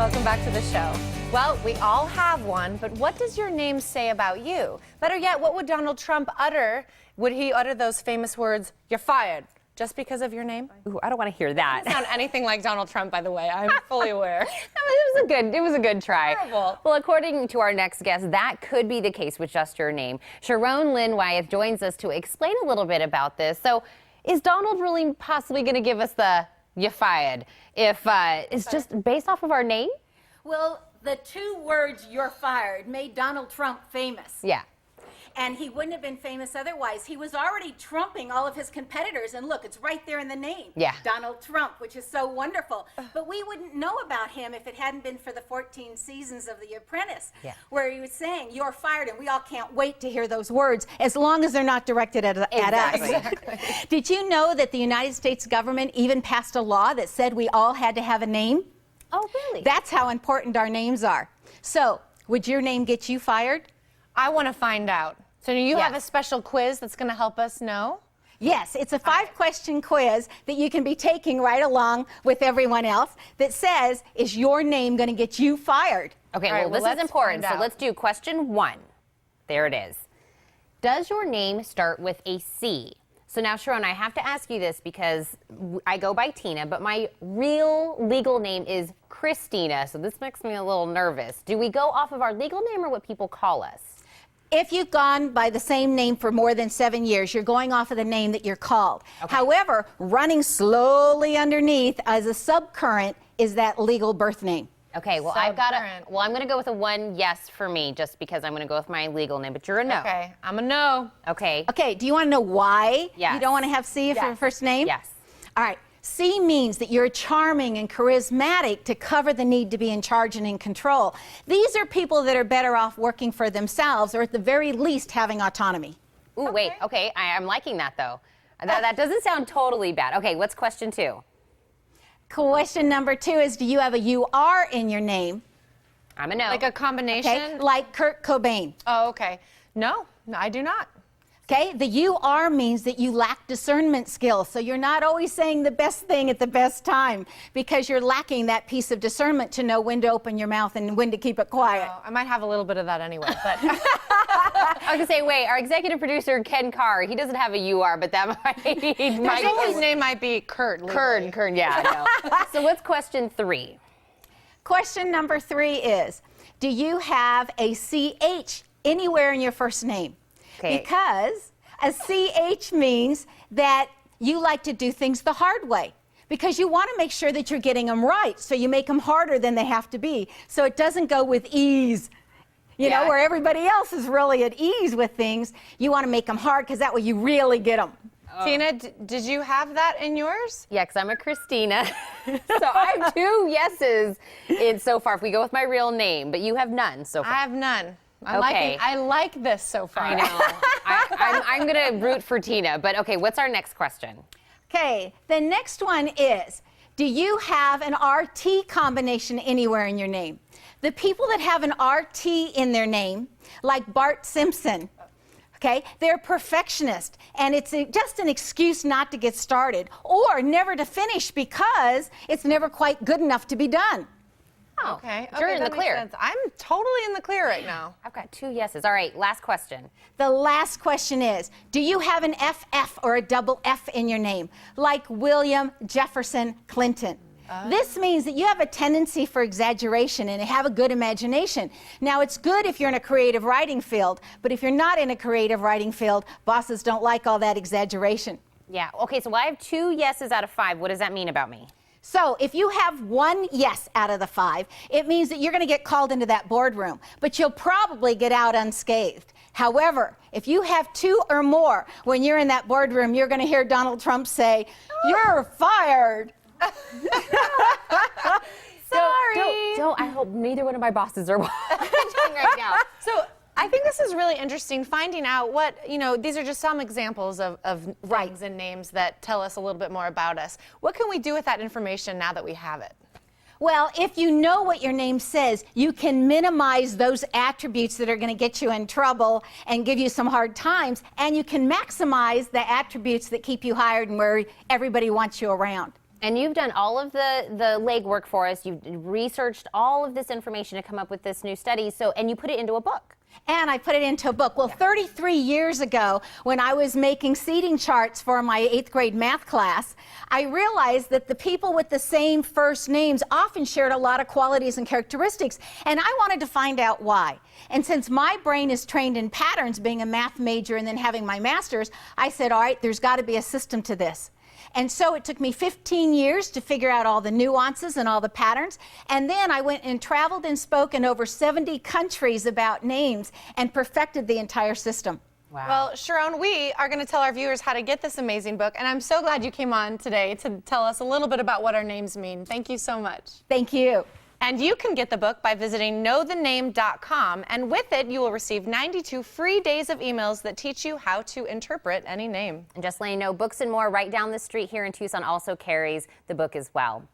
Welcome back to the show. Well, we all have one, but what does your name say about you? Better yet, what would Donald Trump utter? Would he utter those famous words, "You're fired," just because of your name? Ooh, I don't want to hear that. Doesn't sound anything like Donald Trump, by the way. I'm fully aware. It was a good try. Terrible. Well, according to our next guest, that could be the case with just your name. Sharon Lynn Wyeth joins us to explain a little bit about this. So, is Donald really possibly going to give us the "you're fired" if it's just based off of our name? Well, the two words "you're fired" made Donald Trump famous. Yeah. And he wouldn't have been famous otherwise. He was already trumping all of his competitors. And look, it's right there in the name. Yeah. Donald Trump, which is so wonderful. But we wouldn't know about him if it hadn't been for the 14 seasons of The Apprentice, where he was saying, "You're fired," and we all can't wait to hear those words, as long as they're not directed at us. Exactly. Did you know that the United States government even passed a law that said we all had to have a name? Oh, really? That's how important our names are. So, would your name get you fired? I want to find out. So do you have a Yes. special quiz that's going to help us know? Yes, it's a 5-question quiz that you can be taking right along with everyone else that says, is your name going to get you fired? Okay, All right, well, this let's is important. find So out. let's do question 1. There it is. Does your name start with a C? So now, Sharon, I have to ask you this because I go by Tina, but my real legal name is Christina, so this makes me a little nervous. Do we go off of our legal name or what people call us? If you've gone by the same name for more than 7 years, you're going off of the name that you're called. However, running slowly underneath as a subcurrent is that legal birth name. Okay, well, I'm going to go with a 1 yes for me just because I'm going to go with my legal name, but you're a no. Okay, I'm a no. Okay. Okay, do you want to know why Yes. you don't want to have C for your first name? Yes. All right. C means that you're charming and charismatic to cover the need to be in charge and in control. These are people that are better off working for themselves or at the very least having autonomy. Ooh, wait. Okay, I'm liking that, though. That doesn't sound totally bad. Okay, what's question 2? Question number 2 is, do you have a UR in your name? I'm a no. Like a combination? Okay, like Kurt Cobain. Oh, okay. No, I do not. Okay, the UR means that you lack discernment skills, so you're not always saying the best thing at the best time because you're lacking that piece of discernment to know when to open your mouth and when to keep it quiet. Oh, I might have a little bit of that anyway, but I was going to say, wait, our executive producer, Ken Carr, he doesn't have a UR, but that his name might be Kurt. Kern, yeah, I know. So what's question 3? Question number 3 is, do you have a CH anywhere in your first name? Okay. Because a CH means that you like to do things the hard way because you want to make sure that you're getting them right, so you make them harder than they have to be, so it doesn't go with ease. You know, where everybody else is really at ease with things, you want to make them hard because that way you really get them. Tina, did you have that in yours? Yeah, because I'm a Christina. So I have 2 yeses in so far if we go with my real name, but you have none so far. I have none. Okay. I like this so far. I know. I'm going to root for Tina, but okay, what's our next question? Okay, the next one is, do you have an RT combination anywhere in your name? The people that have an RT in their name, like Bart Simpson, okay, they're perfectionist, and it's just an excuse not to get started or never to finish because it's never quite good enough to be done. Oh, Okay. You're in the that makes clear. sense. I'm totally in the clear right now. I've got 2 yeses. All right, last question. The last question is, do you have an FF or a double F in your name, like William Jefferson Clinton? This means that you have a tendency for exaggeration and have a good imagination. Now, it's good if you're in a creative writing field, but if you're not in a creative writing field, bosses don't like all that exaggeration. Yeah, okay, so I have 2 yeses out of 5. What does that mean about me? So if you have 1 yes out of the 5, it means that you're going to get called into that boardroom, but you'll probably get out unscathed. However, if you have 2 or more, when you're in that boardroom, you're going to hear Donald Trump say, "You're fired." Sorry. Don't. I hope neither one of my bosses are watching right now. So I think this is really interesting, finding out what, these are just some examples of things and names that tell us a little bit more about us. What can we do with that information now that we have it? Well, if you know what your name says, you can minimize those attributes that are going to get you in trouble and give you some hard times, and you can maximize the attributes that keep you hired and where everybody wants you around. And you've done all of the legwork for us. You've researched all of this information to come up with this new study. And you put it into a book. And I put it into a book. Well, 33 years ago, when I was making seating charts for my 8th grade math class, I realized that the people with the same first names often shared a lot of qualities and characteristics, and I wanted to find out why. And since my brain is trained in patterns, being a math major and then having my master's, I said, all right, there's got to be a system to this. And so it took me 15 years to figure out all the nuances and all the patterns. And then I went and traveled and spoke in over 70 countries about names and perfected the entire system. Wow. Well, Sharon, we are going to tell our viewers how to get this amazing book. And I'm so glad you came on today to tell us a little bit about what our names mean. Thank you so much. Thank you. And you can get the book by visiting knowthename.com, and with it you will receive 92 free days of emails that teach you how to interpret any name. And just letting you know, Books and More right down the street here in Tucson also carries the book as well.